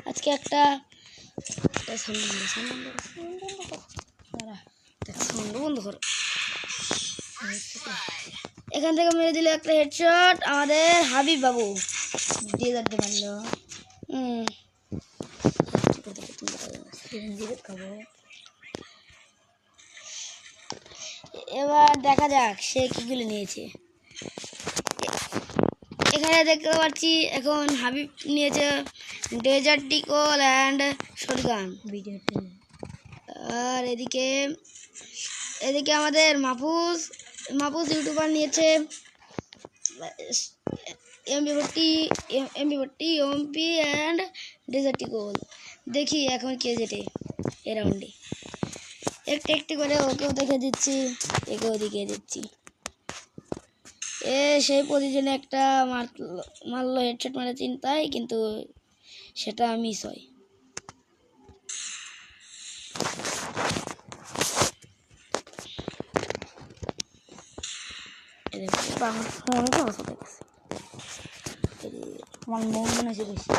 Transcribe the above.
আজকে একটা বন্ধ করো। এখান থেকে মেরে দিল একটা হেডশট আমাদের হাবিব বাবু দিয়ে যাতে পারলো। এবার দেখা যাক সে কিগুলো নিয়েছে। এখানে দেখতে পাচ্ছি এখন হাবিব নিয়েছে ডেজার্ট ডিকল অ্যান্ড শটগান। আর এদিকে আমাদের মাহফুজ ইউটিউবার নিয়েছে এমপি অ্যান্ড ডেজার্ট ডিকল। দেখি এখন কে জেতে এ রাউন্ডে। একটু করে ওকেও দেখে দিচ্ছি, একেও দেখিয়ে দিচ্ছি। সেই প্রতিদিনে একটা মারলো হেডশট মারে চিন্তায়, কিন্তু সেটা মিস হয়। আমার মন মনে হচ্ছে বেশি।